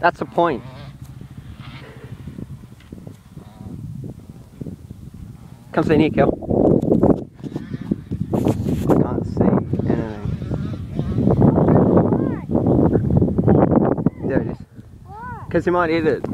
That's the point. Come see here, Kel. Can't see anything. There it is. Because he might eat it.